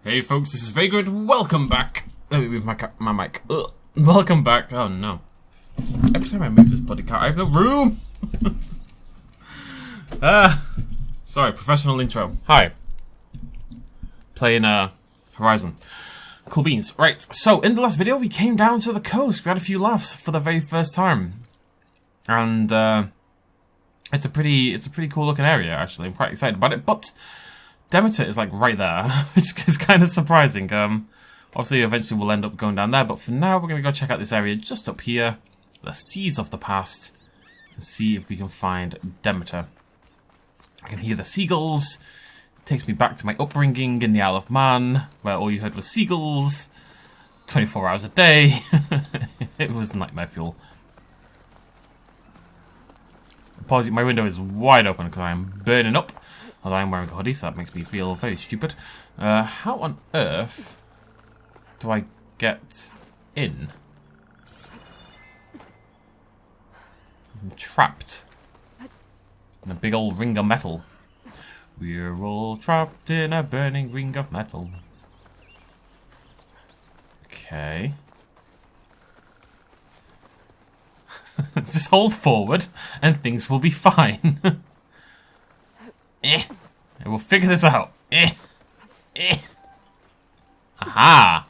Hey folks, this is Vagrant. Welcome back. Let me move my mic. Ugh. Welcome back. Oh no. Every time I move this bloody car, I have no room. Sorry, professional intro. Hi. Playing Horizon. Cool beans. Right, so in the last video we came down to the coast. We had a few laughs for the very first time. And it's a pretty cool looking area actually. I'm quite excited about it, but Demeter is like right there, which is kind of surprising. Obviously eventually we'll end up going down there, but for now we're going to go check out this area just up here, the Seas of the Past, and see if we can find Demeter. I can hear the seagulls. It takes me back to my upbringing in the Isle of Man, where all you heard was seagulls, 24 hours a day. It was nightmare fuel. Apologies, my window is wide open because I'm burning up. Although I'm wearing a hoodie, so that makes me feel very stupid. How on earth do I get in? I'm trapped in a big old ring of metal. We're all trapped in a burning ring of metal. Okay. Just hold forward and things will be fine. We'll figure this out. Aha!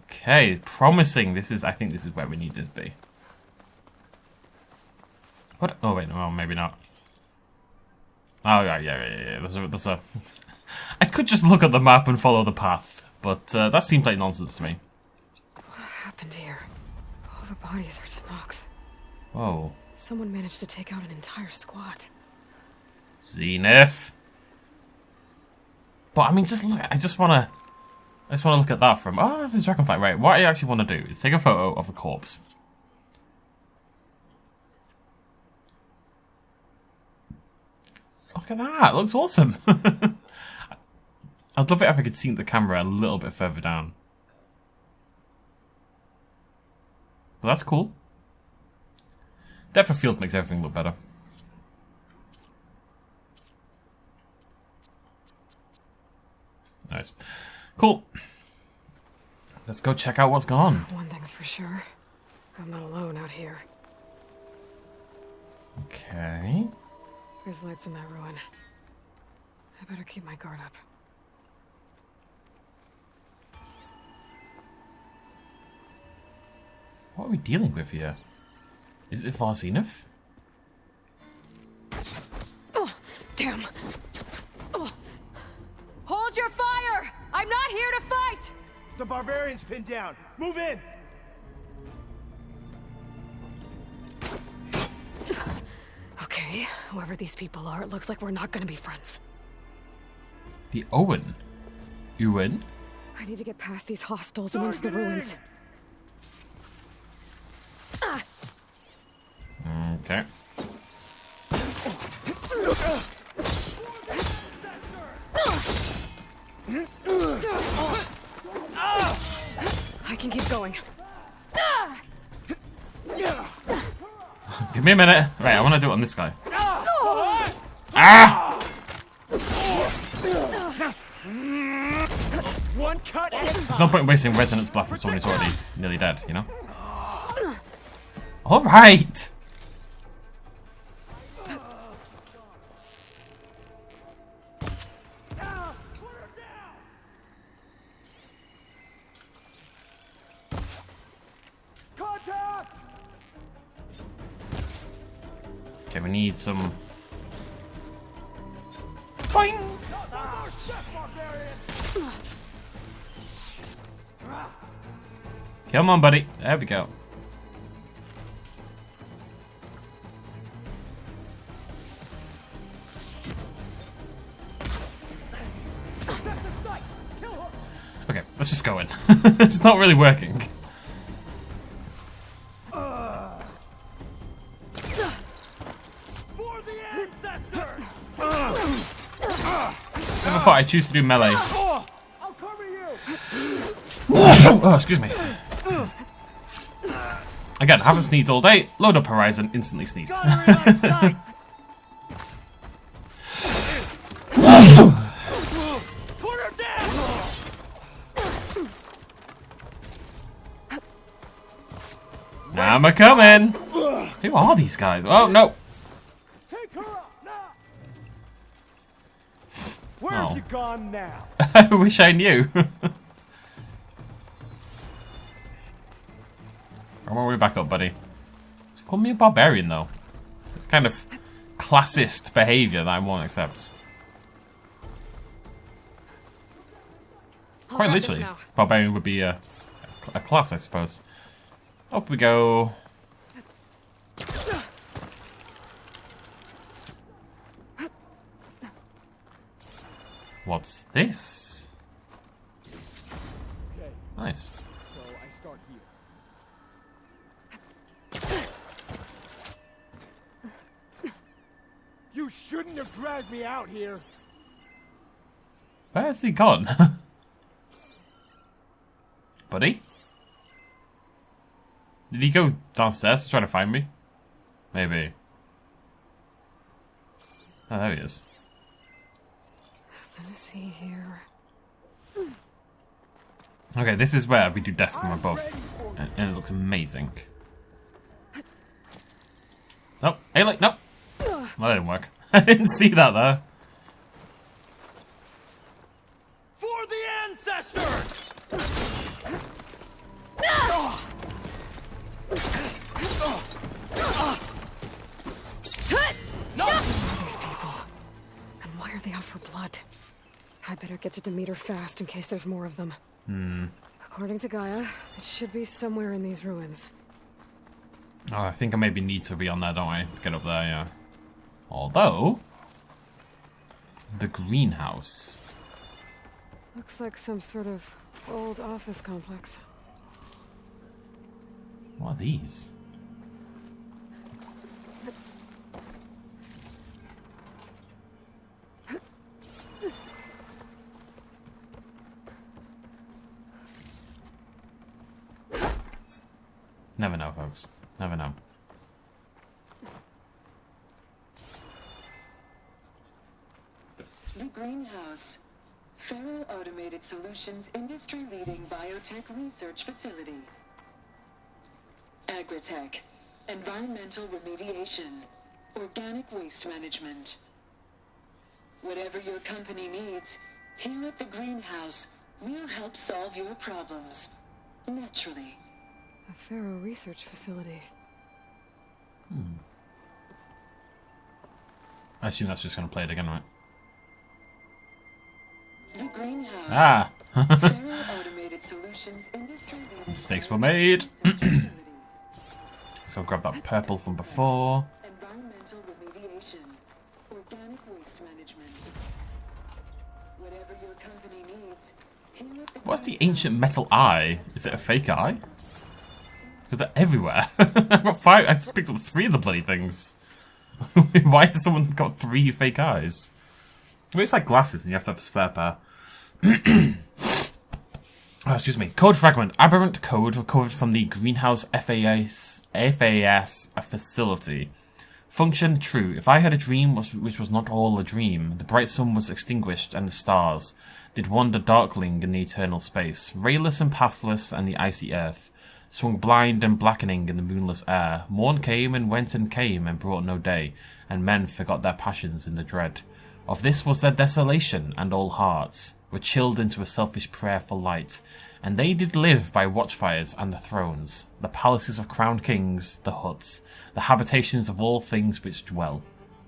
Okay, promising. I think this is where we need to be. What? Oh wait, no, maybe not. Oh yeah. There's a. I could just look at the map and follow the path, but that seems like nonsense to me. What happened here? All the bodies are Tanox. Whoa. Someone managed to take out an entire squad. Zenith. But I mean, just look. I just want to look at that from. Oh, it's a dragonfly. Right. What I actually want to do is take a photo of a corpse. Look at that. It looks awesome. I'd love it if I could see the camera a little bit further down. But that's cool. Depth of field makes everything look better. Nice. Cool. Let's go check out what's going on. One thing's for sure. I'm not alone out here. Okay. There's lights in that ruin. I better keep my guard up. What are we dealing with here? Is it far enough? Oh, damn. Oh. Hold your fire! I'm not here to fight! The barbarian's pinned down. Move in! Okay, whoever these people are, it looks like we're not gonna be friends. The Owen? Ewan? I need to get past these hostiles and into the ruins. Okay. I can keep going. Give me a minute. Right, I want to do it on this guy. Ah! One cut and There's no point in wasting resonance blast on someone who's already nearly dead, you know? Alright! Okay, we need some. Boing! Come on, buddy. There we go. Okay, let's just go in. It's not really working. Never thought I'd choose to do melee. I'll cover you. Oh, excuse me. Again, haven't sneezed all day. Load up Horizon, instantly sneeze. Put her down. I'm a coming. Who are these guys? Oh no. Take her up now. Where Oh. have you gone now? I wish I knew. I'm all the way back up, buddy. Just call me a barbarian, though. It's kind of classist behaviour that I won't accept. I'll Quite grab this literally, now. barbarian would be a class, I suppose. Up we go. What's this? Okay, Nice. so I start here. You shouldn't have dragged me out here. Where's he gone? Buddy? Did he go downstairs to try to find me? Maybe. Oh, there he is. Let's see here. Okay, this is where we do death from above. And it looks amazing. Oh, Aloy, no! Well, that didn't work. I didn't see that there. For the ancestors! These people. And why are they out for blood? I better get to Demeter fast in case there's more of them. According to Gaia, it should be somewhere in these ruins. Oh, I think I maybe need to be on there, don't I? To get up there, yeah. Although... the greenhouse. Looks like some sort of old office complex. What are these? Never know, folks. Never know. The Greenhouse. Faro Automated Solutions industry-leading biotech research facility. Agritech. Environmental remediation. Organic waste management. Whatever your company needs, here at the Greenhouse, we'll help solve your problems. Naturally. A Faro research facility. I assume that's just going to play it again, right? The Greenhouse. Ah! Faro Automated Solutions industry-leading Mistakes were made. facility. So I'll grab that purple from before. Environmental remediation. Organic waste management. Whatever your company needs, here at the What's the ancient metal eye? Is it a fake eye? Because they're everywhere. I've got 5. I just picked up 3 of the bloody things. Why has someone got 3 fake eyes? Well, it's like glasses and you have to have a spare pair. Oh, excuse me. Code fragment. Aberrant code recovered from the Greenhouse FAS facility. Function true. If I had a dream which was not all a dream, the bright sun was extinguished and the stars did wander darkling in the eternal space, rayless and pathless and the icy earth, swung blind and blackening in the moonless air. Morn came and went and came and brought no day, and men forgot their passions in the dread. Of this was their desolation, and all hearts were chilled into a selfish prayer for light, and they did live by watchfires and the thrones, the palaces of crowned kings, the huts, the habitations of all things which dwell,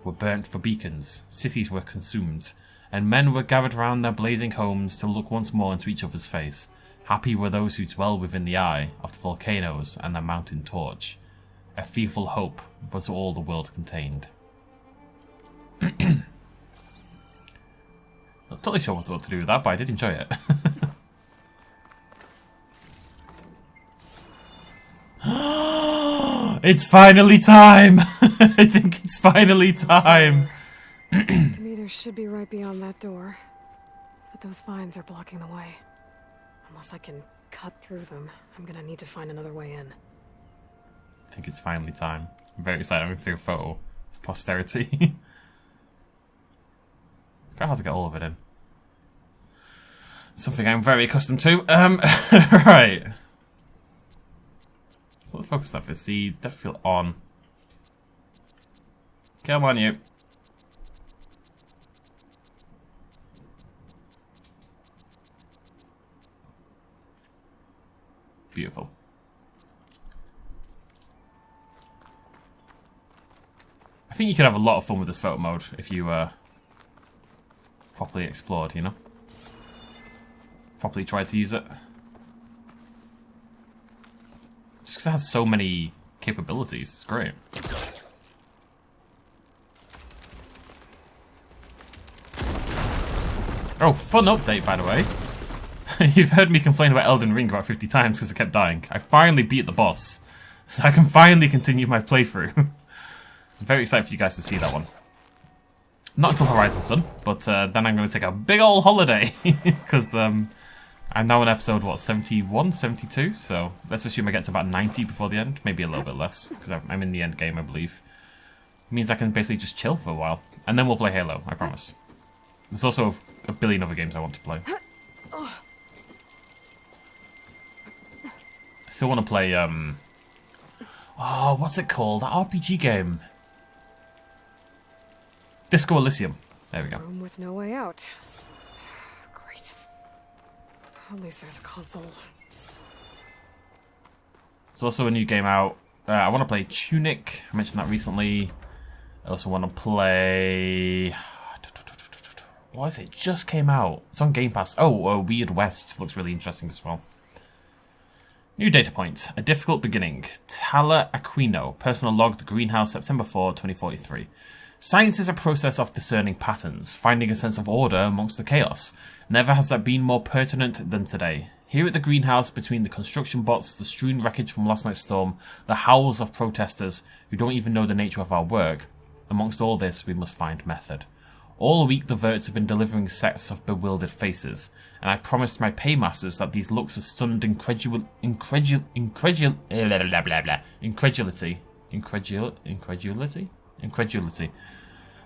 were burnt for beacons, cities were consumed, and men were gathered round their blazing homes to look once more into each other's face. Happy were those who dwell within the eye of the volcanoes and the mountain torch. A fearful hope was all the world contained. Not totally sure what to do with that, but I did enjoy it. It's finally time! I think it's finally time! Demeter should be right beyond that door. But those vines are blocking the way. Unless I can cut through them, I'm gonna need to find another way in. I think it's finally time. I'm very excited. I'm going to take a photo for posterity. It's quite hard to get all of it in. Something I'm very accustomed to. Right. So the focus stuff is. See, depth field on. Come on, you. Beautiful. I think you could have a lot of fun with this photo mode if you properly explored, you know? Properly tried to use it. Just because it has so many capabilities, it's great. Oh, fun update, by the way. You've heard me complain about Elden Ring about 50 times because I kept dying. I finally beat the boss, so I can finally continue my playthrough. I'm very excited for you guys to see that one. Not until Horizon's done, but then I'm going to take a big old holiday because I'm now on episode, what, 71, 72? So let's assume I get to about 90 before the end, maybe a little bit less because I'm in the end game, I believe. It means I can basically just chill for a while, and then we'll play Halo, I promise. There's also a billion other games I want to play. I still want to play, oh, what's it called? That RPG game. Disco Elysium. There we go. Room with no way out. Great. At least there's a console. There's also a new game out. I want to play Tunic. I mentioned that recently. I also want to play... What is it? It just came out. It's on Game Pass. Oh, Weird West. Looks really interesting as well. New data point. A difficult beginning. Tala Aquino. Personal log, the greenhouse, September 4, 2043. Science is a process of discerning patterns, finding a sense of order amongst the chaos. Never has that been more pertinent than today. Here at the greenhouse, between the construction bots, the strewn wreckage from last night's storm, the howls of protesters who don't even know the nature of our work, amongst all this we must find method. All week the verts have been delivering sets of bewildered faces, and I promised my paymasters that these looks of stunned incredulity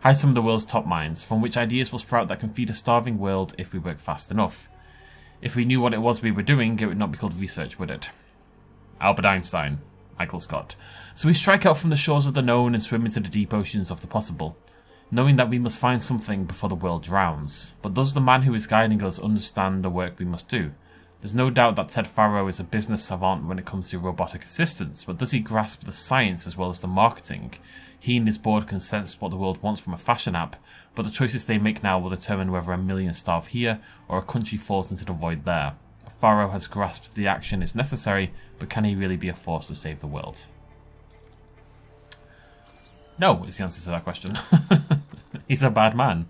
hide some of the world's top minds, from which ideas will sprout that can feed a starving world if we work fast enough. If we knew what it was we were doing, it would not be called research, would it? Albert Einstein, Michael Scott. So we strike out from the shores of the known and swim into the deep oceans of the possible, knowing that we must find something before the world drowns. But does the man who is guiding us understand the work we must do? There's no doubt that Ted Farrow is a business savant when it comes to robotic assistance, but does he grasp the science as well as the marketing? He and his board can sense what the world wants from a fashion app, but the choices they make now will determine whether a million starve here or a country falls into the void there. Farrow has grasped the action is necessary, but can he really be a force to save the world? No, is the answer to that question. He's a bad man.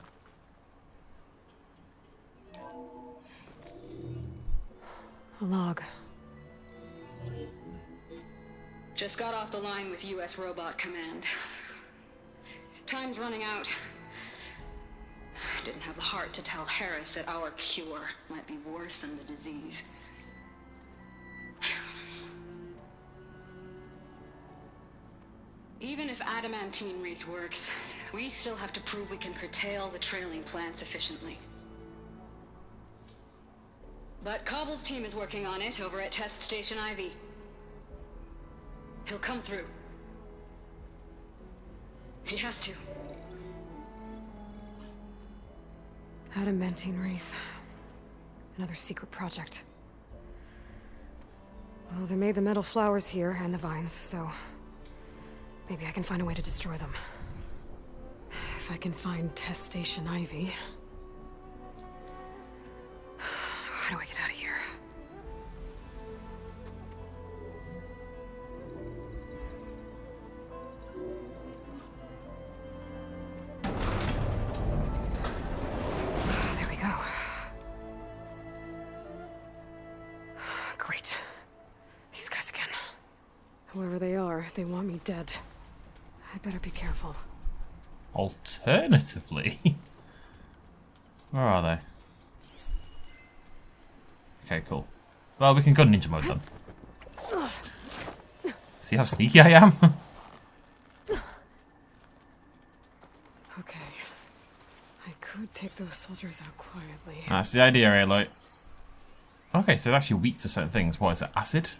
A log. Just got off the line with U.S. Robot Command. Time's running out. Didn't have the heart to tell Harris that our cure might be worse than the disease. Even if adamantine wreath works, we still have to prove we can curtail the trailing plants efficiently. But Cobble's team is working on it over at Test Station Ivy. He'll come through. He has to. Adamantine wreath. Another secret project. Well, they made the metal flowers here and the vines, so maybe I can find a way to destroy them. If I can find Test Station Ivy. How do I get out of here? There we go. Great. These guys again. Whoever they are, they want me dead. I better be careful. Alternatively... Where are they? Okay, cool. Well, we can go ninja mode then. See how sneaky I am? Okay. I could take those soldiers out quietly. That's the idea, Aloy. Okay, so they're actually weak to certain things. What is it? Acid?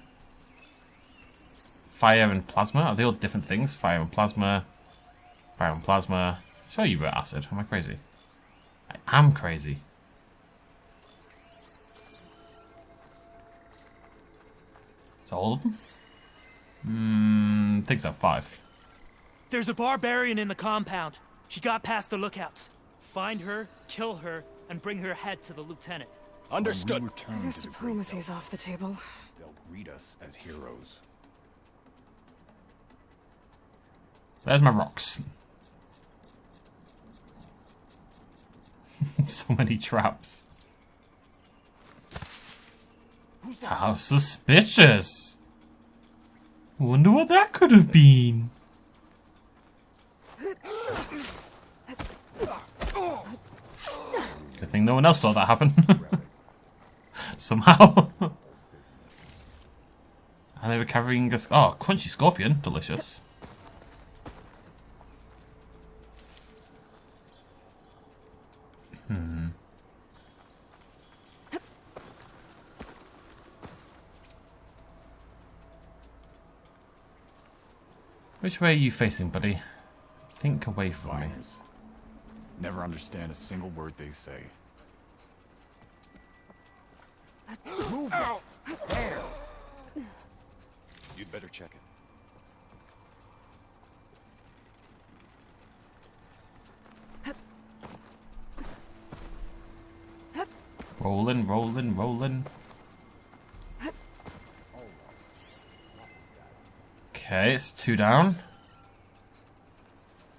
Fire and plasma? Are they all different things? Fire and plasma. Fire and plasma. Sure you were acid. Am I crazy? I am crazy. Is that all of them? I think so. 5. There's a barbarian in the compound. She got past the lookouts. Find her, kill her, and bring her head to the lieutenant. Understood. I guess diplomacy's off the table. They'll greet us as heroes. There's my rocks. So many traps. How suspicious. Wonder what that could have been. Good thing no one else saw that happen. Somehow. And they were carrying a... Oh, crunchy scorpion. Delicious. Which way are you facing, buddy? Think away from me. Never understand a single word they say. Move out! There! You'd better check it. Rolling, rolling, rolling. Okay, it's 2 down.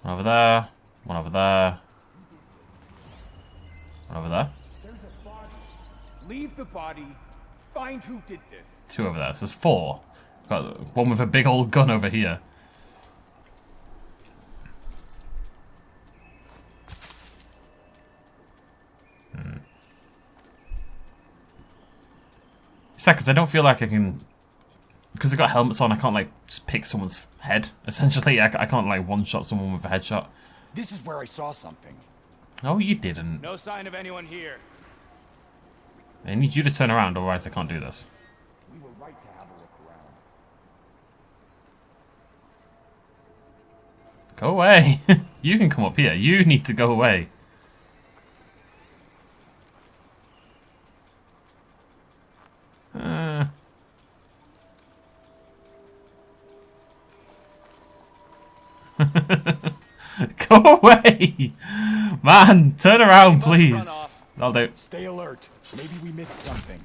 One over there. One over there. One over there. There's a body. Leave the body. Find who did this. 2 over there. So there's 4. Got one with a big old gun over here. It's sad because I don't feel like I can... Because I've got helmets on, I can't, like, just pick someone's head, essentially. I can't, like, one-shot someone with a headshot. This is where I saw something. No, you didn't. No sign of anyone here. I need you to turn around, otherwise I can't do this. We were right to have a look around. Go away. You can come up here. You need to go away. Go away! Man, turn around, please. I'll do. Stay alert. Maybe we missed something.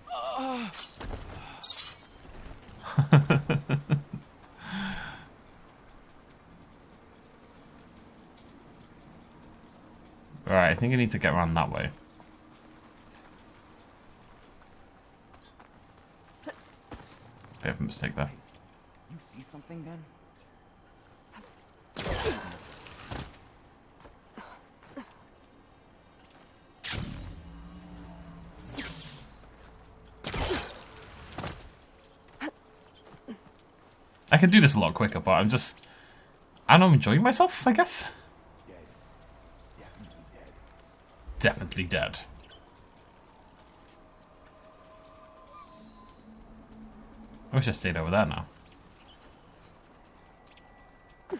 Alright, I think I need to get around that way. I have a mistake there. You see something then? I could do this a lot quicker, but I'm just... I don't know, enjoying myself, I guess? Dead. Definitely dead. Definitely dead. I wish I stayed over there now. I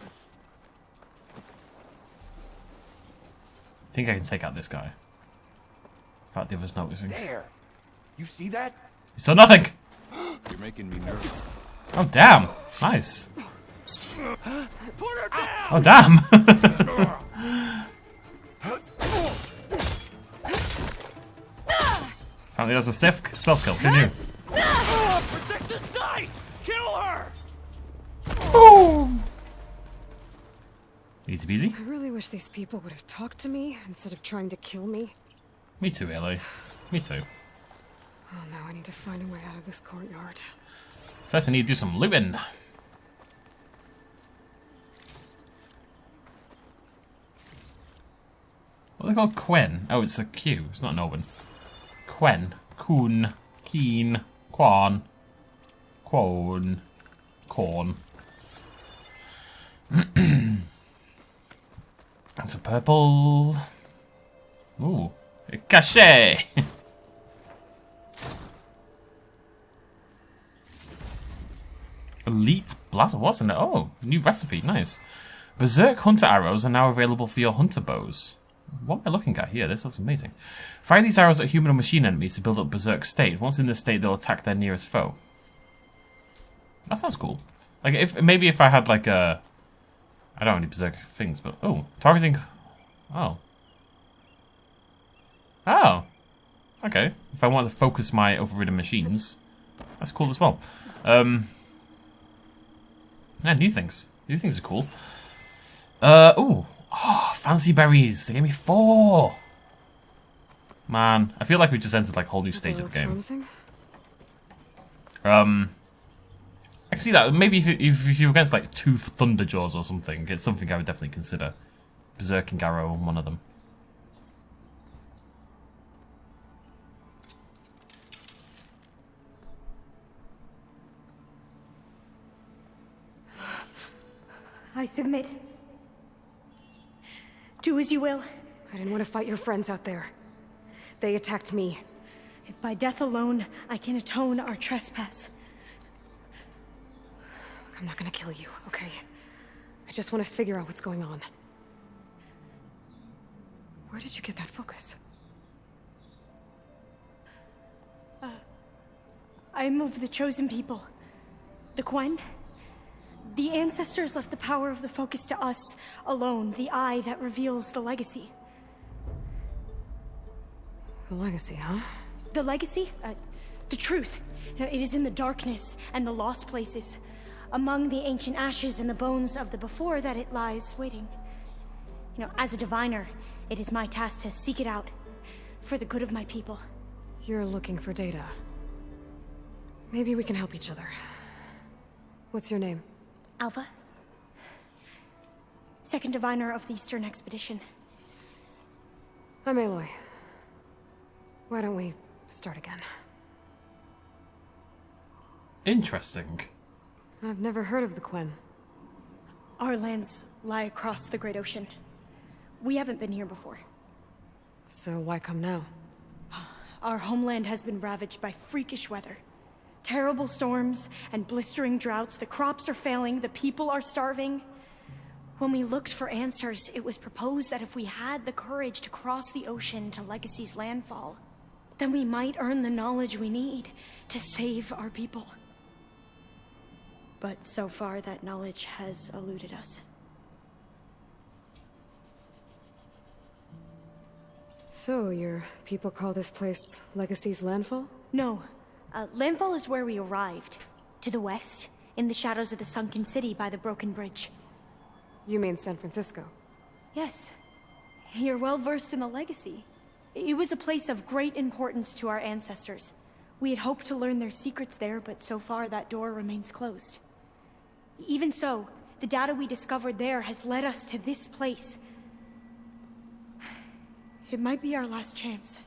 think I can take out this guy. In fact, the others noticing. There. You see that? You saw nothing! You're making me nervous. Oh, damn! Nice. Put her down! Oh, damn! Apparently that was a self-kill, who knew? Protect the site! Kill her! Boom! Easy peasy. I really wish these people would have talked to me instead of trying to kill me. Me too, Aloy. Me too. Oh, now I need to find a way out of this courtyard. First I need to do some looting. What are they called? Quen. Oh, it's a Q. It's not an Owen. Quen. Kun. Keen. Quan. Quone. Corn. That's a purple. Ooh. A cachet! Elite blaster, what's in it? Oh, new recipe, nice. Berserk hunter arrows are now available for your hunter bows. What am I looking at here? This looks amazing. Fire these arrows at human or machine enemies to build up Berserk state. Once in this state, they'll attack their nearest foe. That sounds cool. Like, if I had, like, a... I don't have any Berserk things, but... Oh, targeting... Oh. Oh. Okay. If I want to focus my overridden machines, that's cool as well. Yeah, new things. New things are cool. Ooh. Oh, fancy berries. They gave me 4. Man, I feel like we just entered like a whole new stage of the game. Promising. I can see that. Maybe if you're against like 2 Thunderjaws or something, it's something I would definitely consider. Berserk and Garrow, one of them. I submit. Do as you will. I didn't want to fight your friends out there. They attacked me. If by death alone I can atone our trespass. I'm not gonna kill you, okay? I just want to figure out what's going on. Where did you get that focus? I am of the chosen people. The Quen. The ancestors left the power of the focus to us alone, the eye that reveals the legacy. The legacy, huh? The legacy? The truth. It is in the darkness and the lost places. Among the ancient ashes and the bones of the before that it lies waiting. As a diviner, it is my task to seek it out. For the good of my people. You're looking for data. Maybe we can help each other. What's your name? Alva. Second diviner of the Eastern Expedition. I'm Aloy. Why don't we start again? Interesting. I've never heard of the Quen. Our lands lie across the Great Ocean. We haven't been here before. So why come now? Our homeland has been ravaged by freakish weather. Terrible storms and blistering droughts. The crops are failing, the people are starving. When we looked for answers, it was proposed that if we had the courage to cross the ocean to Legacy's landfall, then we might earn the knowledge we need to save our people. But so far, that knowledge has eluded us. So, your people call this place Legacy's landfall? No. Landfall is where we arrived. To the west, in the shadows of the sunken city by the broken bridge. You mean San Francisco? Yes. You're well versed in the legacy. It was a place of great importance to our ancestors. We had hoped to learn their secrets there, but so far that door remains closed. Even so, the data we discovered there has led us to this place. It might be our last chance.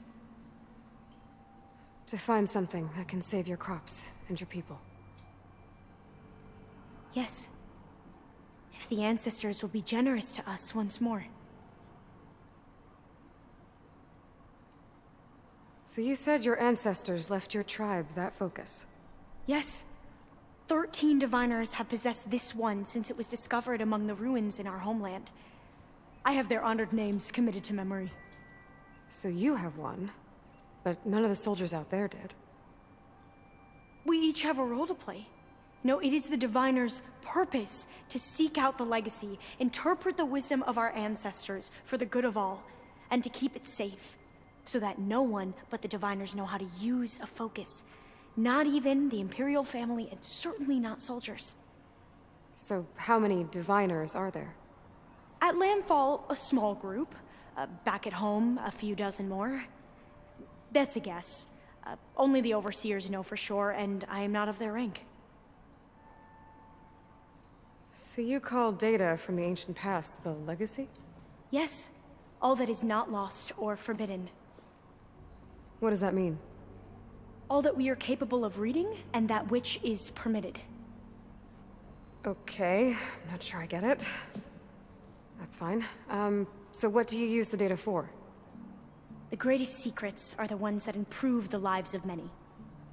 To find something that can save your crops and your people. Yes. If the ancestors will be generous to us once more. So you said your ancestors left your tribe that focus? Yes. 13 diviners have possessed this one since it was discovered among the ruins in our homeland. I have their honored names committed to memory. So you have one, but none of the soldiers out there did. We each have a role to play. No, it is the diviner's purpose to seek out the legacy, interpret the wisdom of our ancestors for the good of all, and to keep it safe, so that no one but the diviners know how to use a focus. Not even the Imperial family, and certainly not soldiers. So how many diviners are there? At Landfall, a small group. Back at home, a few dozen more. That's a guess. Only the overseers know for sure, and I am not of their rank. So you call data from the ancient past the legacy? Yes. All that is not lost or forbidden. What does that mean? All that we are capable of reading, and that which is permitted. Okay, I'm not sure I get it. That's fine. So what do you use the data for? The greatest secrets are the ones that improve the lives of many.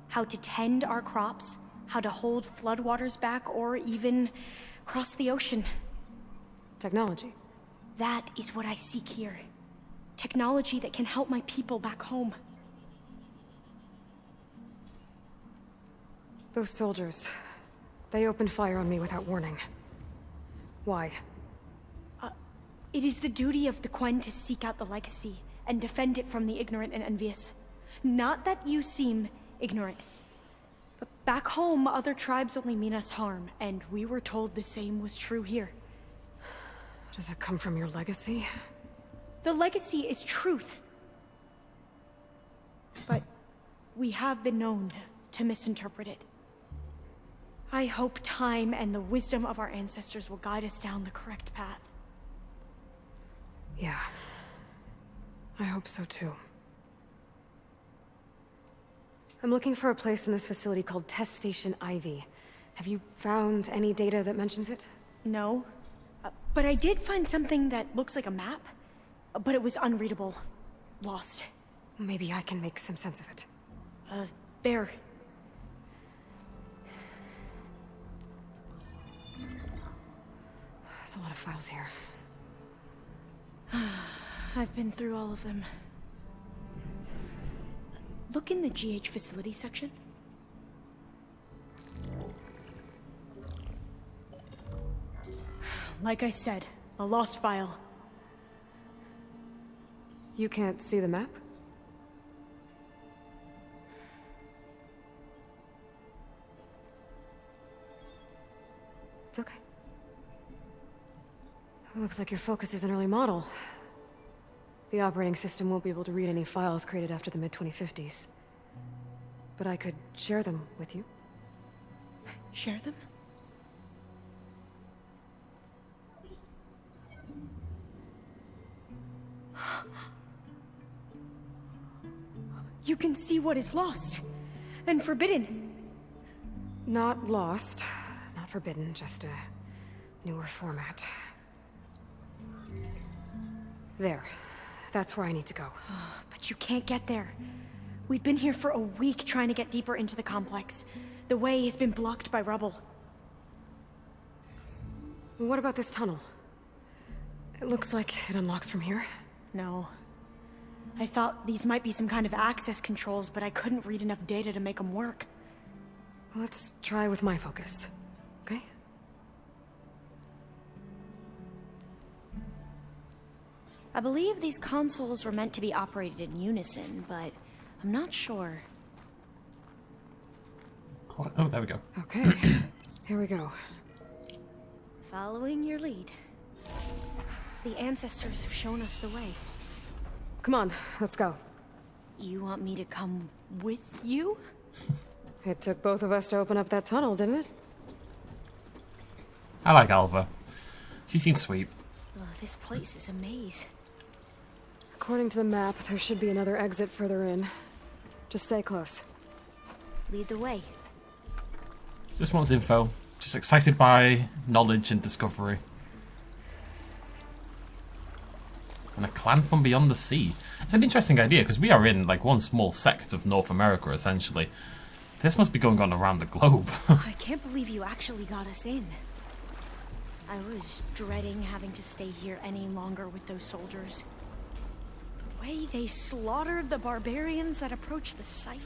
How to tend our crops, how to hold floodwaters back or even cross the ocean. Technology. That is what I seek here. Technology that can help my people back home. Those soldiers, they opened fire on me without warning. Why? It is the duty of the Quen to seek out the legacy and defend it from the ignorant and envious. Not that you seem ignorant. But back home, other tribes only mean us harm, and we were told the same was true here. Does that come from your legacy? The legacy is truth. But we have been known to misinterpret it. I hope time and the wisdom of our ancestors will guide us down the correct path. Yeah. I hope so too. I'm looking for a place in this facility called Test Station Ivy. Have you found any data that mentions it? No. But I did find something that looks like a map. But it was unreadable. Lost. Maybe I can make some sense of it. There. There's a lot of files here. I've been through all of them. Look in the GH facility section. Like I said, a lost file. You can't see the map? It's okay. It looks like your focus is an early model. The operating system won't be able to read any files created after the mid-2050s. But I could share them with you. Share them? You can see what is lost and forbidden. Not lost, not forbidden, just a newer format. There. That's where I need to go. But you can't get there. We've been here for a week trying to get deeper into the complex. The way has been blocked by rubble. What about this tunnel? It looks like it unlocks from here. No. I thought these might be some kind of access controls, but I couldn't read enough data to make them work. Let's try with my focus, okay? I believe these consoles were meant to be operated in unison, but I'm not sure. Oh, there we go. Okay, here we go. Following your lead. The ancestors have shown us the way. Come on, let's go. You want me to come with you? It took both of us to open up that tunnel, didn't it? I like Alva. She seems sweet. Oh, this place is a maze. According to the map, there should be another exit further in. Just stay close. Lead the way. Just wants info. Just excited by knowledge and discovery. And a clan from beyond the sea. It's an interesting idea because we are in like one small sect of North America essentially. This must be going on around the globe. I can't believe you actually got us in. I was dreading having to stay here any longer with those soldiers. The way they slaughtered the barbarians that approached the site.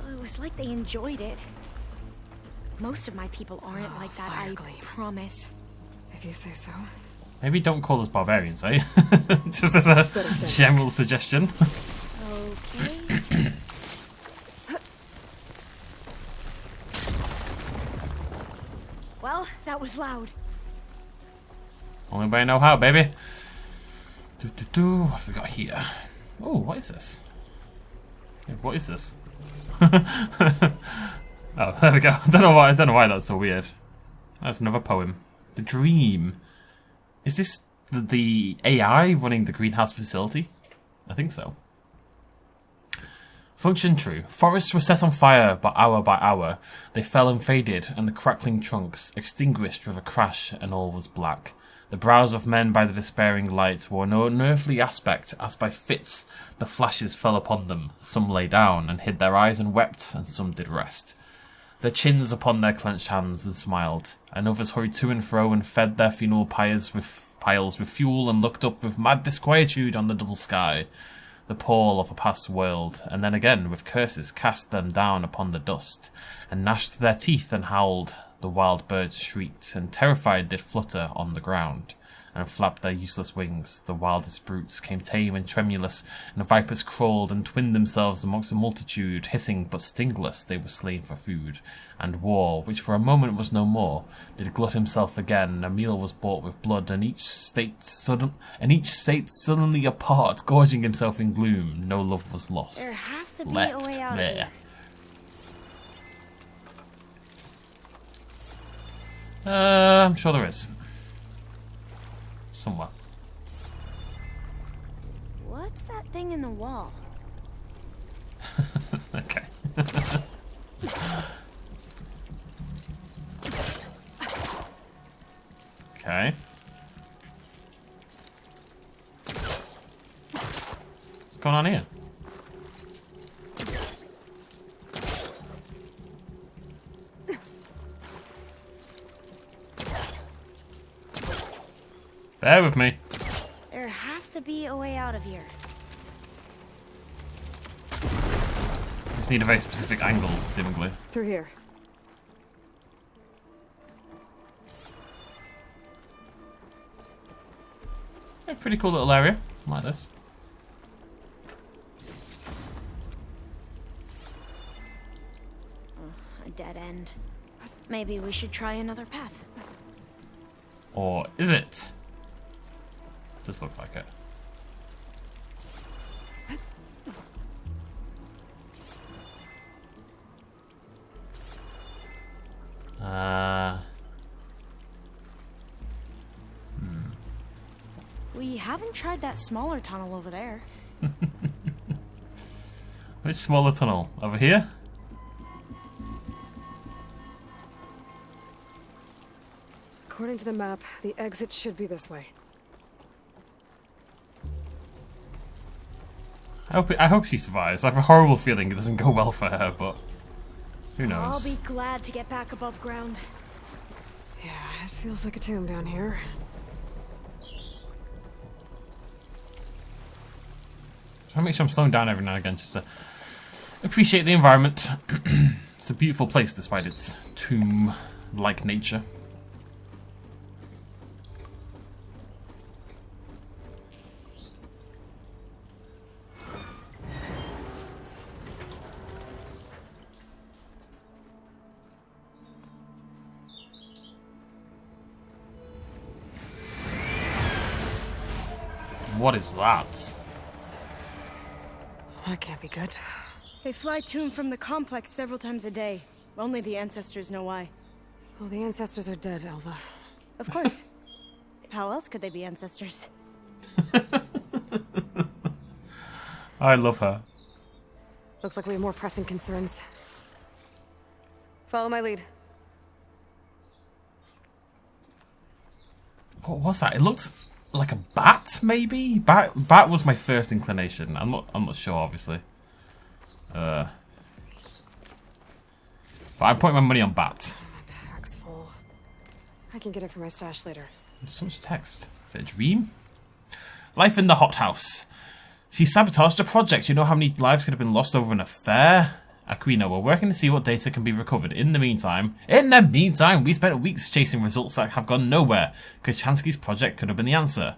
It was like they enjoyed it. Most of my people aren't like that, I promise. If you say so. Maybe don't call us barbarians, eh? Just as a general suggestion. Okay. Well, that was loud. Only way I know how, baby. What have we got here? Oh, what is this? Yeah, what is this? Oh, there we go. I don't know why that's so weird. That's another poem. The Dream. Is this the AI running the greenhouse facility? I think so. Function true. Forests were set on fire by hour. They fell and faded, and the crackling trunks extinguished with a crash, and all was black. The brows of men by the despairing light wore no unearthly aspect, as by fits the flashes fell upon them. Some lay down and hid their eyes and wept, and some did rest. their chins upon their clenched hands, and smiled, and others hurried to and fro and fed their funeral piles with fuel and looked up with mad disquietude on the dull sky, the pall of a past world, and then again with curses cast them down upon the dust, and gnashed their teeth and howled. The wild birds shrieked, and terrified did flutter on the ground, and flapped their useless wings. The wildest brutes came tame and tremulous, and the vipers crawled and twinned themselves amongst the multitude. Hissing but stingless, they were slain for food. And war, which for a moment was no more, did glut himself again. A meal was bought with blood, and each state suddenly apart, gorging himself in gloom. No love was lost. There has to be Left a way out there. of here. I'm sure there is. Somewhere. What's that thing in the wall? Okay. Okay. What's going on here? Bear with me. There has to be a way out of here. Just need a very specific angle, seemingly. Through here. Yeah, pretty cool little area. I like this. A dead end. Maybe we should try another path. Or is it? Does look like it. We haven't tried that smaller tunnel over there. Which smaller tunnel? Over here? According to the map, the exit should be this way. I hope she survives. I have a horrible feeling it doesn't go well for her, but who knows? I'll be glad to get back above ground. Yeah, it feels like a tomb down here. So I make sure I'm slowing down every now and again just to appreciate the environment. It's a beautiful place despite its tomb-like nature. What is that? That can't be good. They fly to and from the complex several times a day. Only the ancestors know why. Well, the ancestors are dead, Alva. Of course. How else could they be ancestors? I love her. Looks like we have more pressing concerns. Follow my lead. What was that? It looked like a bat, maybe? Bat was my first inclination. I'm not sure, obviously. But I'm putting my money on bat. My bag's full. I can get it from my stash later. There's so much text. Is it a dream? Life in the hothouse. She sabotaged a project. You know how many lives could have been lost over an affair? Aquino, we're working to see what data can be recovered. In the meantime, we spent weeks chasing results that have gone nowhere. Kochanski's project could have been the answer.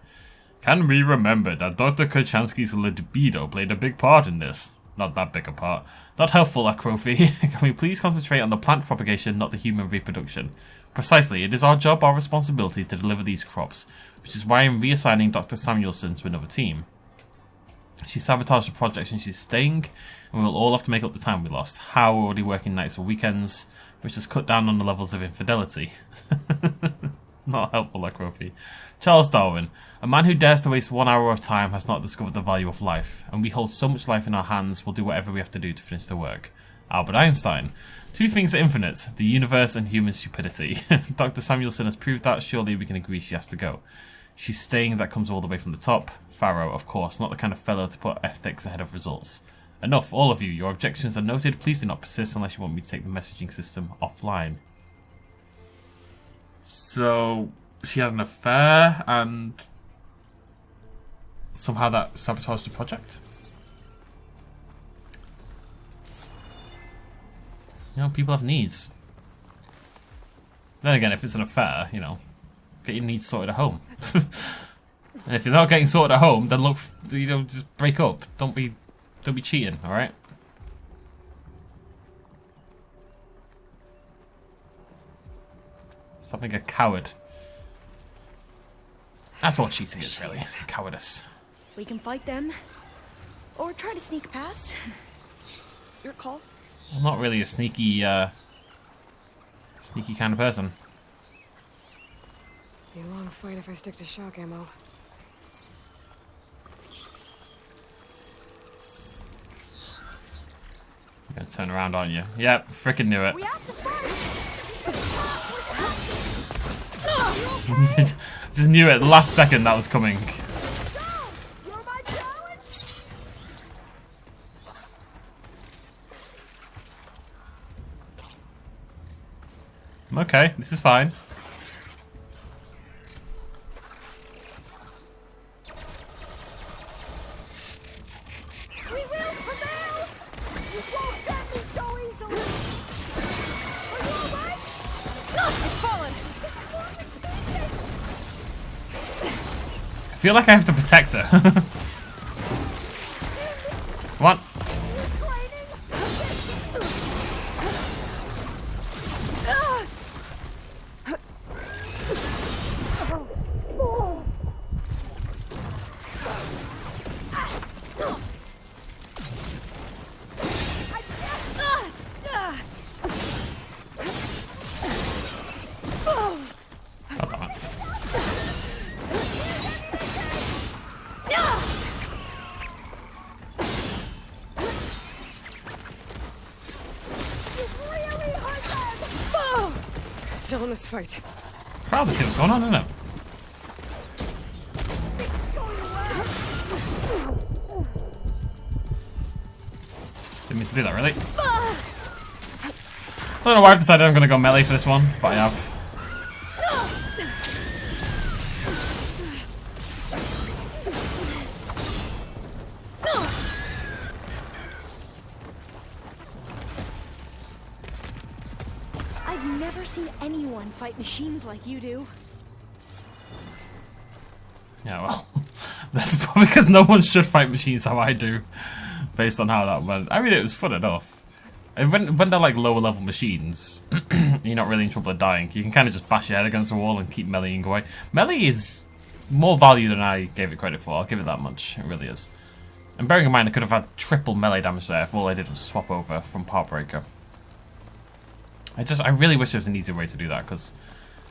Can we remember that Dr. Kochanski's libido played a big part in this? Not that big a part. Not helpful, Akrofi. Can we please concentrate on the plant propagation, not the human reproduction? Precisely, it is our job, our responsibility to deliver these crops, which is why I'm reassigning Dr. Samuelson to another team. She sabotaged the project and she's staying, and we will all have to make up the time we lost. How? We're already working nights or weekends, which has cut down on the levels of infidelity. Not helpful, like Rofi. Charles Darwin. A man who dares to waste 1 hour of time has not discovered the value of life, and we hold so much life in our hands, we'll do whatever we have to do to finish the work. Albert Einstein. Two things are infinite, the universe and human stupidity. Dr. Samuelson has proved that, surely we can agree she has to go. She's staying, that comes all the way from the top. Pharaoh, of course, not the kind of fellow to put ethics ahead of results. Enough, all of you. Your objections are noted. Please do not persist unless you want me to take the messaging system offline. So, she had an affair and somehow that sabotaged the project? You know, people have needs. Then again, if it's an affair, you know, get your needs sorted at home. And if you're not getting sorted at home, then look, you know, just break up. Don't be cheating, all right? Stop being a coward. That's all cheating is, really. Cowardice. We can fight them, or try to sneak past. Your call. I'm not really a sneaky kind of person. Be a long fight if I stick to shock ammo. You're gonna turn around, aren't you? Yep, frickin' knew it. We have to fight. Just knew it. The last second that was coming. You're my challenge. Okay, this is fine. We will prevail. You won't get me so easily. Are you alright? It's fallen. I feel like I have to protect her. Come on. Still in this fight. Proud to see what's going on, isn't it? Didn't mean to do that, really. I don't know why I've decided I'm going to go melee for this one, but I have. I've never seen anyone fight machines like you do. Yeah, well, that's probably because no one should fight machines how I do, based on how that went. I mean, it was fun enough. And when they're like lower level machines, you're not really in trouble of dying. You can kind of just bash your head against the wall and keep meleeing away. Melee is more value than I gave it credit for. I'll give it that much. It really is. And bearing in mind, I could have had triple melee damage there if all I did was swap over from Heartbreaker. I really wish there was an easier way to do that, because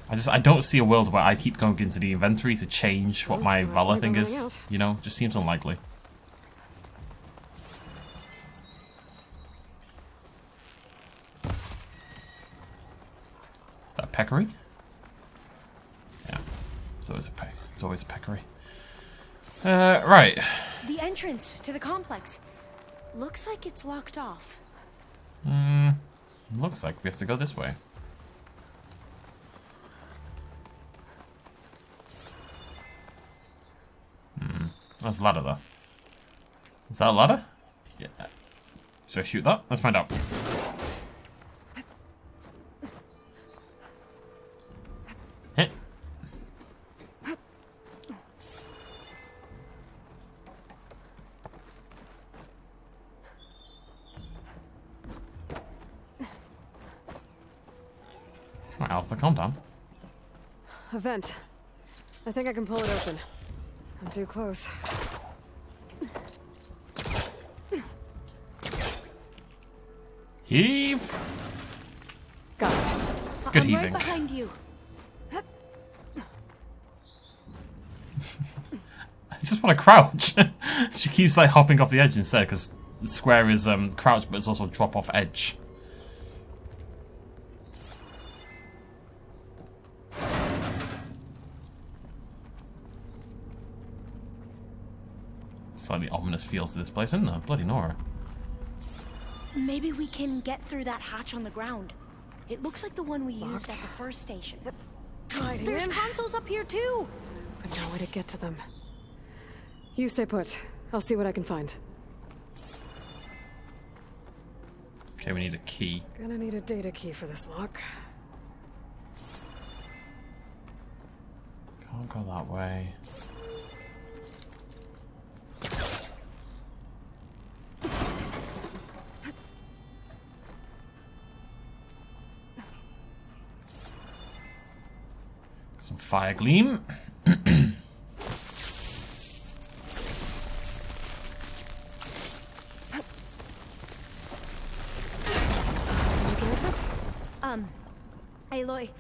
I don't see a world where I keep going into the inventory to change what my Valor thing is. You know, just seems unlikely. Is that a peccary? Yeah, it's always a peccary. Right. The entrance to the complex. Looks like it's locked off. Looks like we have to go this way. There's a ladder there. Is that a ladder? Yeah. Should I shoot that? Let's find out. Hit. Right, Alpha, calm down. A vent. I think I can pull it open. I'm too close. Heave! Got it. Good I'm heaving. right behind you. I just want to crouch. She keeps like hopping off the edge instead, because square is crouch, but it's also drop off edge. Slightly ominous feels to this place, isn't there? Bloody Nora. Maybe we can get through that hatch on the ground. It looks like the one we used at the first station. There's consoles up here too. But no way to get to them. You stay put. I'll see what I can find. Okay, we need a key. Gonna need a data key for this lock. Can't go that way. Some fire gleam. Aloy,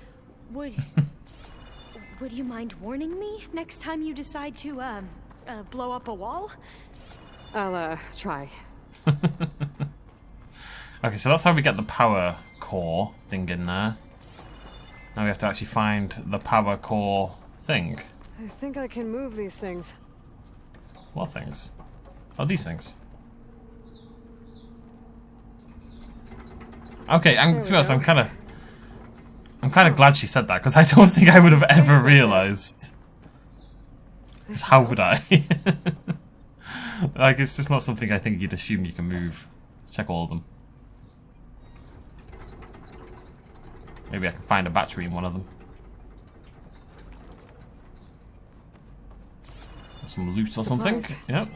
would you mind warning me next time you decide to blow up a wall? I'll try. Okay, so that's how we get the power core thing in there. Now we have to actually find the power core thing. I think I can move these things. What things? Oh, these things. Okay, to be honest, I'm kind of glad she said that, because I don't think I would have ever realized. Because how would I? Like, it's just not something I think you'd assume you can move. Let's check all of them. Maybe I can find a battery in one of them. Some loot or something. Yep.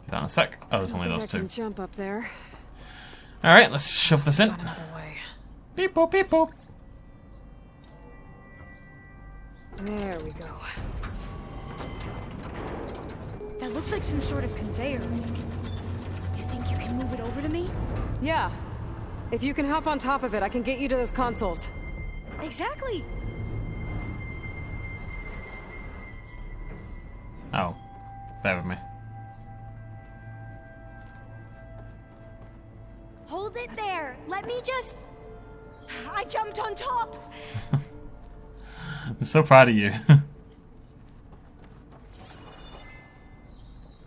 Do that in a sec. Oh, there's only those two. I can jump up there. Alright, let's shove this in. Find another way. Beep boop, beep boop. There we go. That looks like some sort of conveyor. You think you can move it over to me? Yeah. If you can hop on top of it, I can get you to those consoles. Exactly. Oh. Bear with me. Hold it there. Let me just... I jumped on top. I'm so proud of you.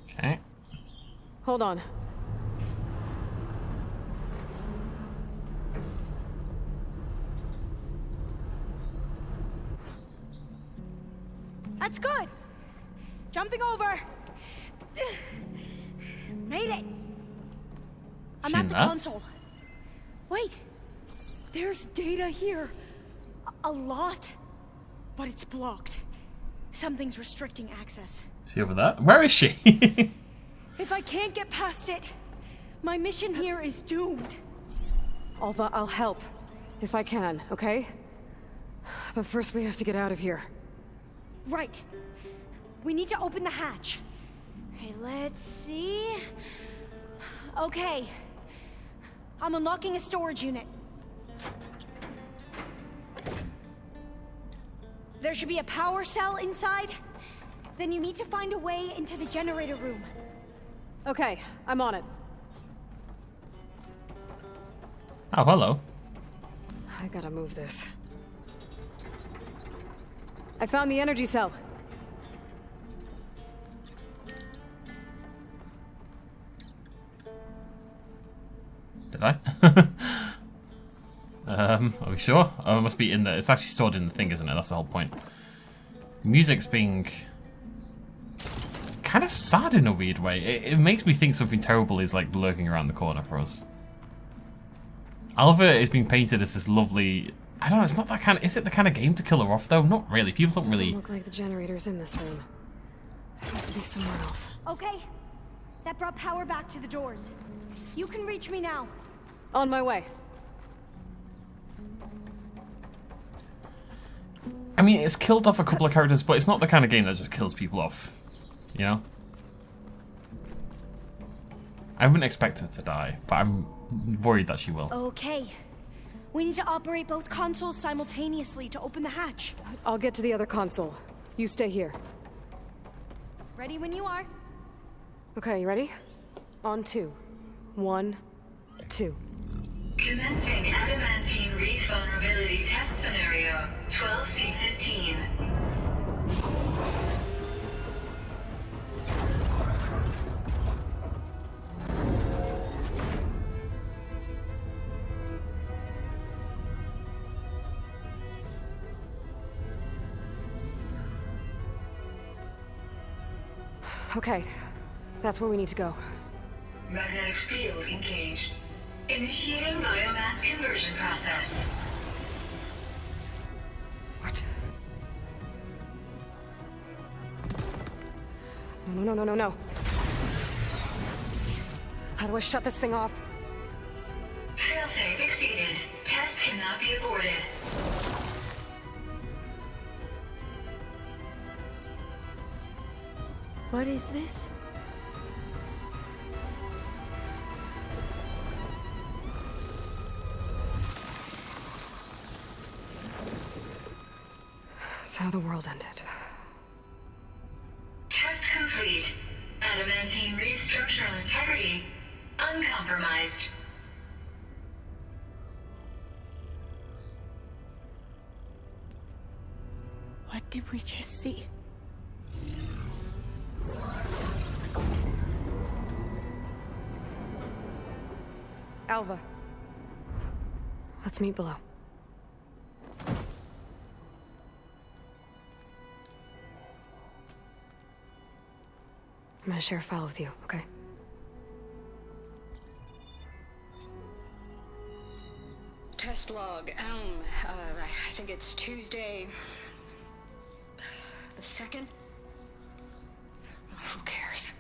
Okay. Hold on. That's good. Jumping over. Made it. I'm at the console. Wait. There's data here. A lot. But it's blocked. Something's restricting access. Is she over there? Where is she? If I can't get past it, my mission here is doomed. Although I'll help. If I can, okay? But first we have to get out of here. Right. We need to open the hatch. Okay, let's see. Okay. I'm unlocking a storage unit. There should be a power cell inside. Then you need to find a way into the generator room. Okay, I'm on it. Oh, hello. I gotta move this. I found the energy cell. Did I? Are we sure? Oh, it must be in there. It's actually stored in the thing, isn't it? That's the whole point. Music's being kind of sad in a weird way. It makes me think something terrible is like lurking around the corner for us. Alva is being painted as this lovely... I don't know, it's not that kind of... Is it the kind of game to kill her off, though? Not really. People don't really... Doesn't look like the generator's in this room. It has to be somewhere else. Okay. That brought power back to the doors. You can reach me now. On my way. I mean, it's killed off a couple of characters, but it's not the kind of game that just kills people off. You know? I wouldn't expect her to die, but I'm worried that she will. Okay. We need to operate both consoles simultaneously to open the hatch. I'll get to the other console. You stay here. Ready when you are. Okay, you ready? On 2. 1, 2. Commencing adamantine wreath vulnerability test scenario 12C15. Okay. That's where we need to go. Magnetic field engaged. Initiating biomass conversion process. What? No. How do I shut this thing off? Failsafe exceeded. Test cannot be aborted. What is this? It's how the world ended. Test complete. Adamantine reed structural integrity uncompromised. What did we just see? Alva. Let's meet below. I'm gonna share a file with you, okay? Test log, I think it's Tuesday... the 2nd? Who cares?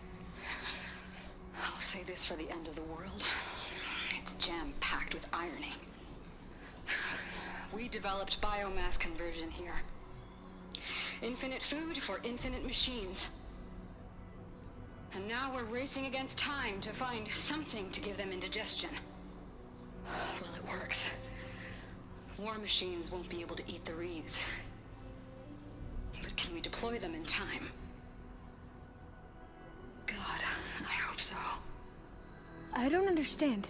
I'll say this for the end of the world. It's jam-packed with irony. We developed biomass conversion here. Infinite food for infinite machines. And now we're racing against time to find something to give them indigestion. Well, it works. War machines won't be able to eat the wreaths. But can we deploy them in time? God, I hope so. I don't understand.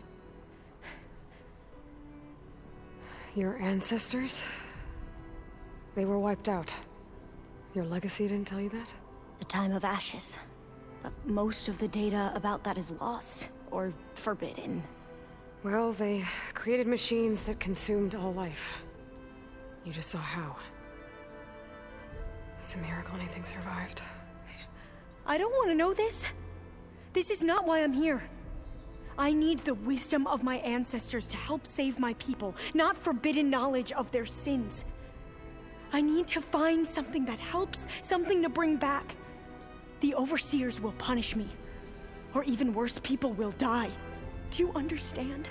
Your ancestors? They were wiped out. Your legacy didn't tell you that? The time of ashes. But most of the data about that is lost, or forbidden. Well, they created machines that consumed all life. You just saw how. It's a miracle anything survived. I don't want to know this. This is not why I'm here. I need the wisdom of my ancestors to help save my people, not forbidden knowledge of their sins. I need to find something that helps, something to bring back. The overseers will punish me. Or even worse, people will die. Do you understand?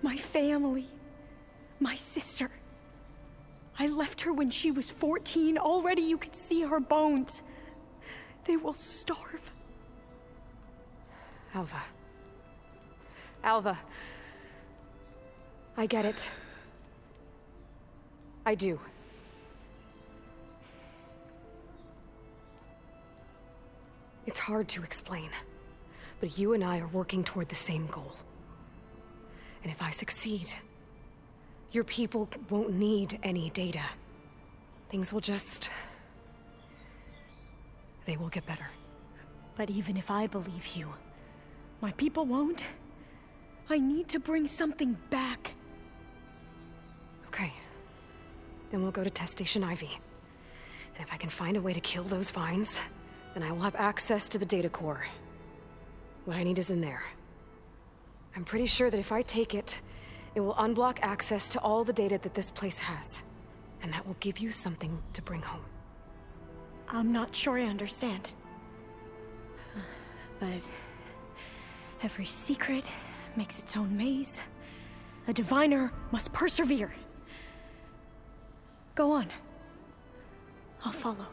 My family. My sister. I left her when she was 14. Already you could see her bones. They will starve. Alva. Alva. I get it. I do. It's hard to explain, but you and I are working toward the same goal. And if I succeed, your people won't need any data. Things will just... they will get better. But even if I believe you, my people won't. I need to bring something back. Okay. Then we'll go to Test Station Ivy. And if I can find a way to kill those vines, then I will have access to the data core. What I need is in there. I'm pretty sure that if I take it, it will unblock access to all the data that this place has. And that will give you something to bring home. I'm not sure I understand. But every secret makes its own maze. A diviner must persevere. Go on. I'll follow.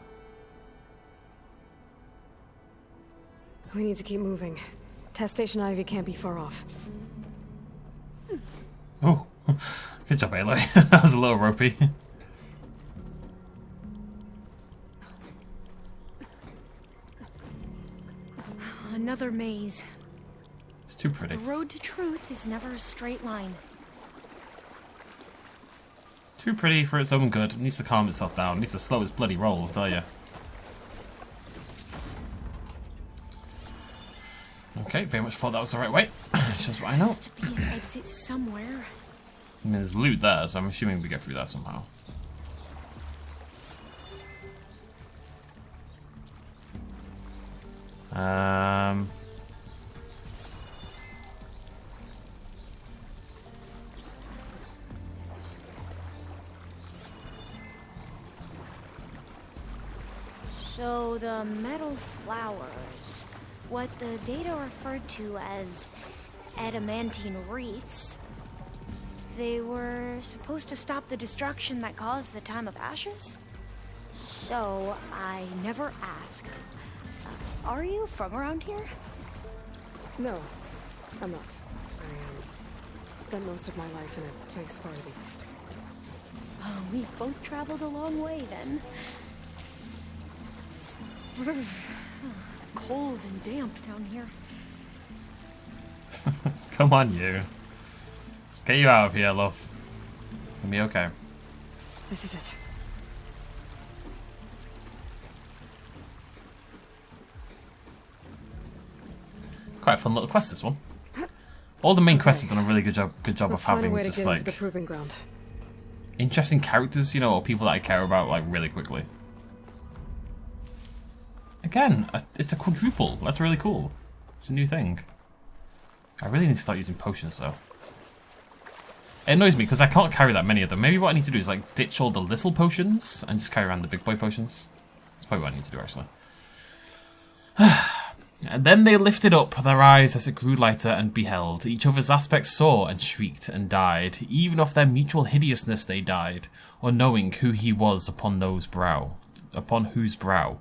We need to keep moving. Test Station Ivy can't be far off. Oh, good job, Aloy. That was a little ropey. Another maze. It's too pretty. The road to truth is never a straight line. Too pretty for its own good. It needs to calm itself down. It needs to slow its bloody roll, I'll tell you. Okay, very much thought that was the right way. Shows what I know. There has to be an exit somewhere. I mean, there's loot there, so I'm assuming we get through that somehow. So the metal flowers, what the data referred to as adamantine wreaths, they were supposed to stop the destruction that caused the Time of Ashes? So I never asked. Are you from around here? No, I'm not. I spent most of my life in a place far to the east. Oh, we both traveled a long way then. Cold and damp down here. Come on, you. Let's get you out of here, love. It's gonna be okay. This is it. Quite a fun little quest, this one. All the main quests have done a really good job of Let's find a having way to just get like into the proving ground. interesting characters, you know, or people that I care about like really quickly. Again, it's a quadruple. That's really cool. It's a new thing. I really need to start using potions though. It annoys me because I can't carry that many of them. Maybe what I need to do is like ditch all the little potions and just carry around the big boy potions. That's probably what I need to do actually. And then they lifted up their eyes as it grew lighter and beheld. Each other's aspects saw and shrieked and died. Even of their mutual hideousness they died, unknowing who he was upon whose brow.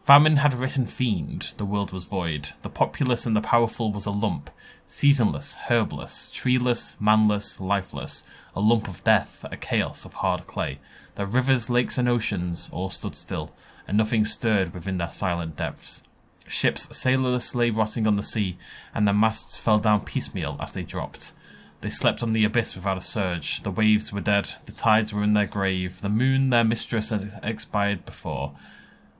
Famine had written fiend, the world was void. The populous and the powerful was a lump, seasonless, herbless, treeless, manless, lifeless, a lump of death, a chaos of hard clay. The rivers, lakes and oceans all stood still, and nothing stirred within their silent depths. Ships sailorless lay rotting on the sea, and their masts fell down piecemeal as they dropped. They slept on the abyss without a surge. The waves were dead, the tides were in their grave, the moon, their mistress, had expired before.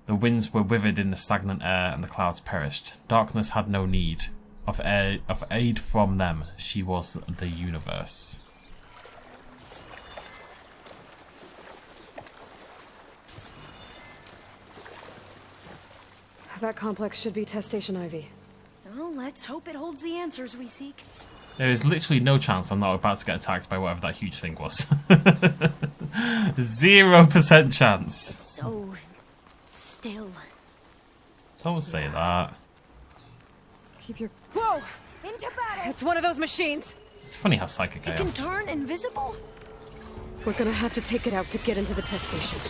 The winds were withered in the stagnant air, and the clouds perished. Darkness had no need of aid from them. She was the universe. That complex should be Test Station Ivy. Well, let's hope it holds the answers we seek. There is literally no chance I'm not about to get attacked by whatever that huge thing was. 0% chance. It's so still. Don't say that. Keep your... Whoa! Into battle! It's one of those machines! It's funny how psychic I It am. can turn invisible? We're gonna have to take it out to get into the test station.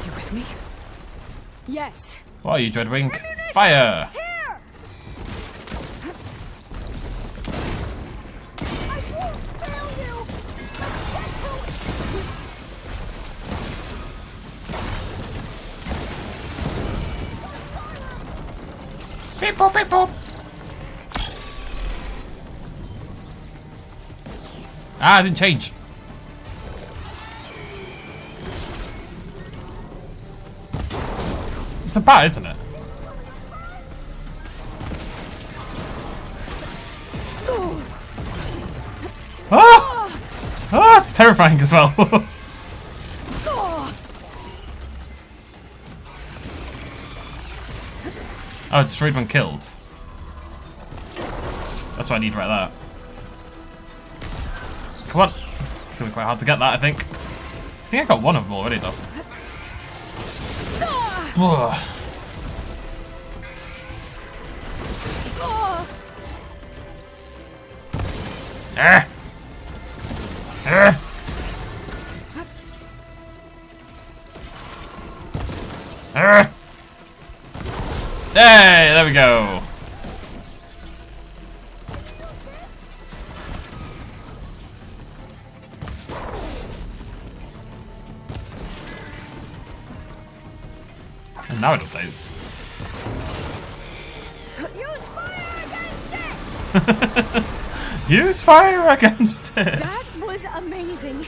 You with me? Yes. What are you, Dreadwing? Fire! Here! I won't fail you! Beep boop, beep boop. Ah, I didn't change. It's a bat, isn't it? Ah! Ah, it's terrifying as well. Oh, destroyed when killed. That's what I need right there. Come on. It's gonna be quite hard to get that, I think. I think I got one of them already, though. Ugh. Hey, there we go. And now it updates. Use fire against it! Use fire against it! That was amazing.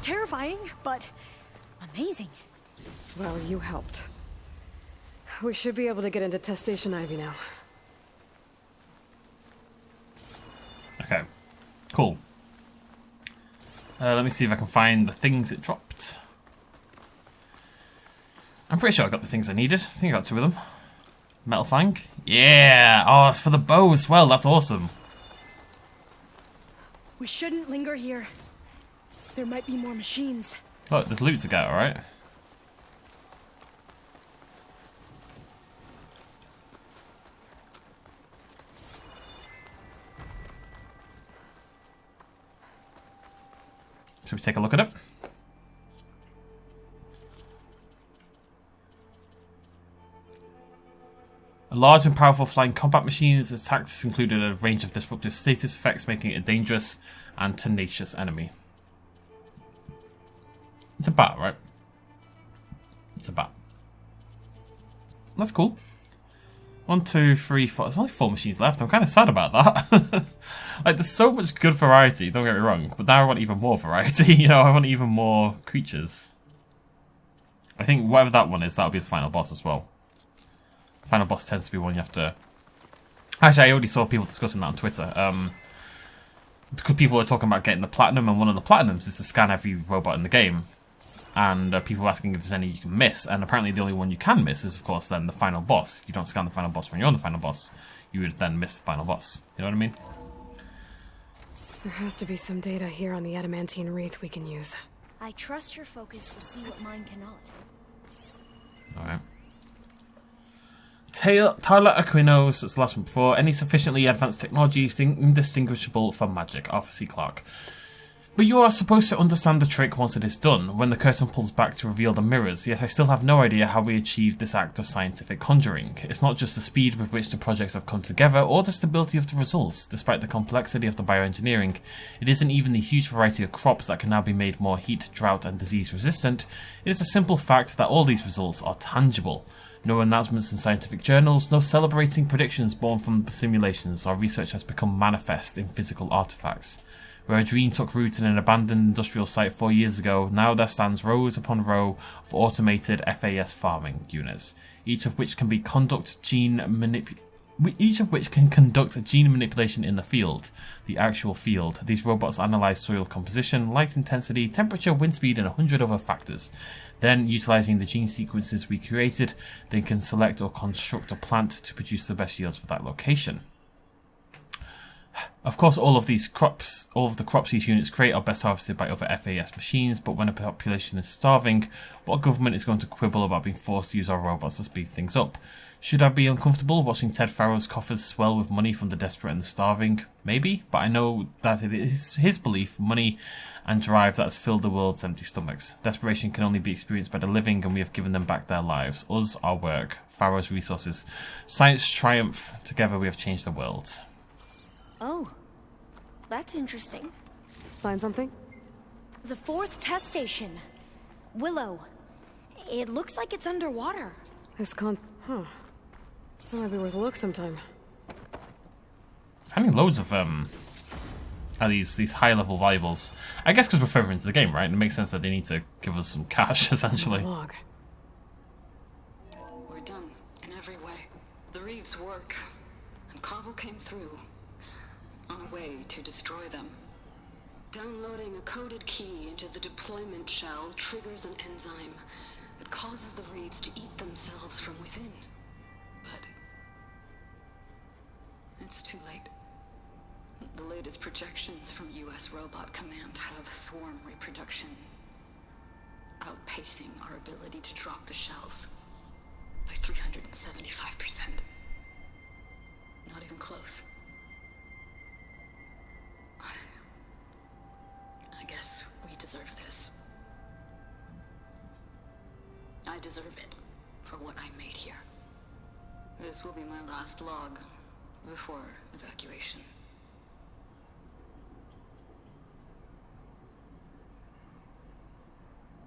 Terrifying, but amazing. Well, you helped. We should be able to get into Test Station Ivy now. Okay, cool. Let me see if I can find the things it dropped. I'm pretty sure I got the things I needed. I think I got 2 of them. Metal fang? Yeah! Oh, it's for the bow as well. That's awesome. We shouldn't linger here. There might be more machines. Look, there's loot to get, alright? Should we take a look at it? A large and powerful flying combat machine, its attacks included a range of disruptive status effects, making it a dangerous and tenacious enemy. It's a bat, right? It's a bat. That's cool. 1, 2, 3, 4. There's only 4 machines left. I'm kind of sad about that. Like, there's so much good variety, don't get me wrong. But now I want even more variety. You know, I want even more creatures. I think whatever that one is, that'll be the final boss as well. The final boss tends to be one you have to... Actually, I already saw people discussing that on Twitter. Because people were talking about getting the platinum, and one of the platinums is to scan every robot in the game. And people were asking if there's any you can miss, and apparently the only one you can miss is, of course, then the final boss. If you don't scan the final boss when you're on the final boss, you would then miss the final boss. You know what I mean? There has to be some data here on the adamantine wreath we can use. I trust your focus will see what mine cannot. Alright. Tyler Aquinos, it's the last one before. Any sufficiently advanced technology is indistinguishable from magic. Arthur C. Clarke. But you are supposed to understand the trick once it is done, when the curtain pulls back to reveal the mirrors, yet I still have no idea how we achieved this act of scientific conjuring. It's not just the speed with which the projects have come together, or the stability of the results. Despite the complexity of the bioengineering, it isn't even the huge variety of crops that can now be made more heat, drought and disease resistant. It is a simple fact that all these results are tangible. No announcements in scientific journals, no celebrating predictions born from simulations. Our research has become manifest in physical artifacts. Where a dream took root in an abandoned industrial site 4 years ago, now there stands rows upon row of automated FAS farming units, each of which can conduct gene manipulation in the field, the actual field. These robots analyze soil composition, light intensity, temperature, wind speed, and 100 other factors. Then, utilizing the gene sequences we created, they can select or construct a plant to produce the best yields for that location. Of course, all of the crops these units create are best harvested by other FAS machines, but when a population is starving, what government is going to quibble about being forced to use our robots to speed things up? Should I be uncomfortable watching Ted Farrow's coffers swell with money from the desperate and the starving? Maybe, but I know that it is his belief, money and drive that has filled the world's empty stomachs. Desperation can only be experienced by the living, and we have given them back their lives. Us, our work, Farrow's resources. Science triumph. Together we have changed the world. Oh, that's interesting. Find something? The 4th test station. Willow. It looks like it's underwater. Huh. That might be worth a look sometime. Finding loads of these high level valuables. I guess because we're further into the game, right? And it makes sense that they need to give us some cash, essentially. Log. We're done in every way. The wreaths work, and Cobble came through on a way to destroy them. Downloading a coded key into the deployment shell triggers an enzyme that causes the wreaths to eat themselves from within. But it's too late. The latest projections from US Robot Command have swarm reproduction outpacing our ability to drop the shells by 375%. Not even close. I guess we deserve this. I deserve it for what I made here. This will be my last log before evacuation.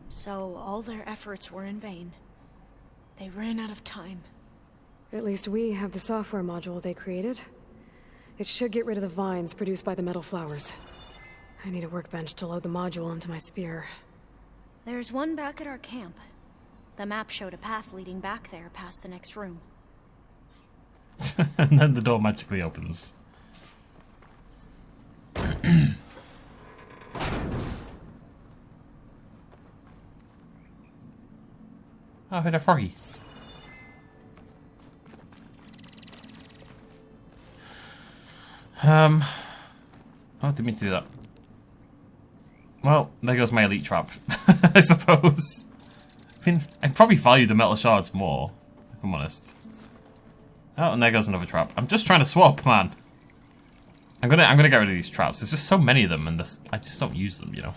So all their efforts were in vain. They ran out of time. At least we have the software module they created. It should get rid of the vines produced by the metal flowers. I need a workbench to load the module into my spear. There's one back at our camp. The map showed a path leading back there past the next room. And then the door magically opens. Oh, I heard a froggy. Oh, didn't mean to do that. Well, there goes my elite trap, I suppose. I mean, I probably value the metal shards more, if I'm honest. Oh, and there goes another trap. I'm just trying to swap, man. I'm gonna get rid of these traps. There's just so many of them, and I just don't use them, you know.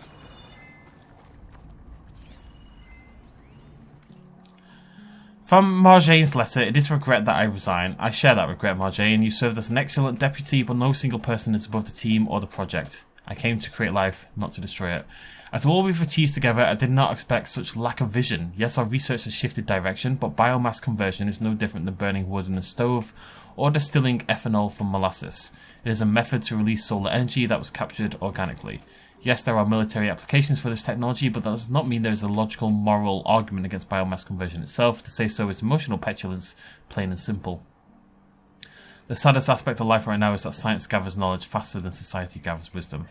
From Marjane's letter, it is regret that I resign. I share that regret, Marjane. You served as an excellent deputy, but no single person is above the team or the project. I came to create life, not to destroy it. After all we've achieved together, I did not expect such lack of vision. Yes, our research has shifted direction, but biomass conversion is no different than burning wood in a stove or distilling ethanol from molasses. It is a method to release solar energy that was captured organically. Yes, there are military applications for this technology, but that does not mean there is a logical, moral argument against biomass conversion itself. To say so is emotional petulance, plain and simple. The saddest aspect of life right now is that science gathers knowledge faster than society gathers wisdom.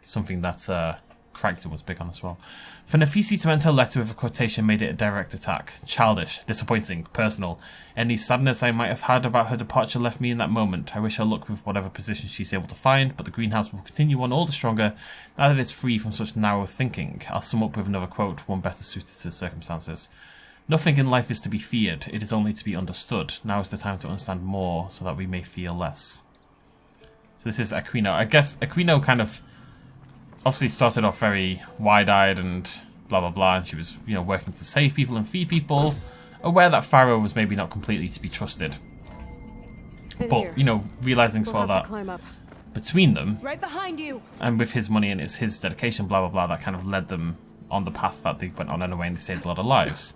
Something that Crichton was big on as well. For Nafisi to enter a letter with a quotation made it a direct attack. Childish, disappointing, personal. Any sadness I might have had about her departure left me in that moment. I wish her luck with whatever position she's able to find, but the greenhouse will continue on all the stronger now that it's free from such narrow thinking. I'll sum up with another quote, one better suited to the circumstances. Nothing in life is to be feared, it is only to be understood. Now is the time to understand more, so that we may fear less. So this is Aquino. I guess Aquino kind of obviously started off very wide-eyed and blah blah blah, and she was, you know, working to save people and feed people, aware that Pharaoh was maybe not completely to be trusted. But, you know, realizing as well that between them, Right behind you. and with his money and his dedication, blah blah blah, that kind of led them on the path that they went on anyway, and they saved a lot of lives.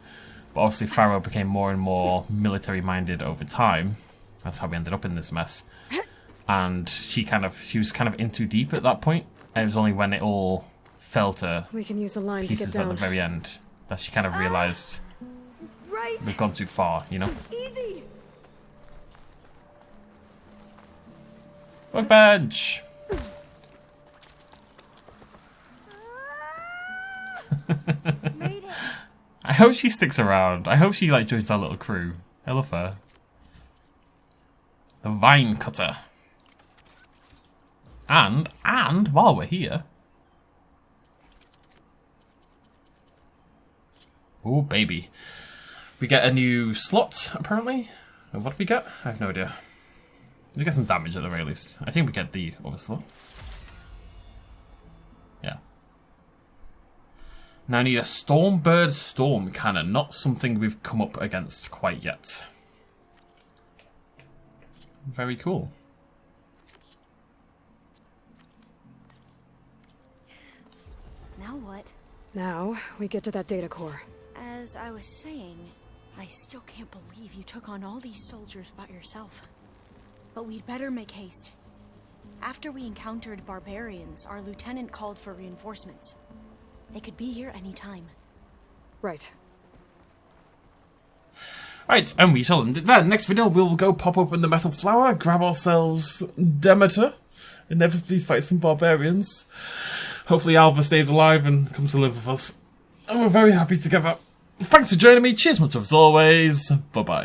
But obviously Pharaoh became more and more military-minded over time. That's how we ended up in this mess. And she was kind of in too deep at that point. And it was only when it all fell to We can use the line pieces to get at the down. very end that she kind of realised Right. they've gone too far, you know? Easy. Workbench! Made it. I hope she sticks around. I hope she, like, joins our little crew. I love her. The vine cutter. And while we're here... Oh, baby. We get a new slot, apparently. And what do we get? I have no idea. We get some damage at the very least. I think we get the other slot. Yeah. Now I need a Stormbird Storm Cannon. Not something we've come up against quite yet. Very cool. Now what? Now, we get to that data core. As I was saying, I still can't believe you took on all these soldiers by yourself. But we'd better make haste. After we encountered barbarians, our lieutenant called for reinforcements. They could be here any time. Right. Right, and we shall end it there. Next video, we'll go pop open the metal flower, grab ourselves Demeter, inevitably fight some barbarians. Hopefully Alva stays alive and comes to live with us. And we're very happy together. Thanks for joining me. Cheers much as always. Bye-bye.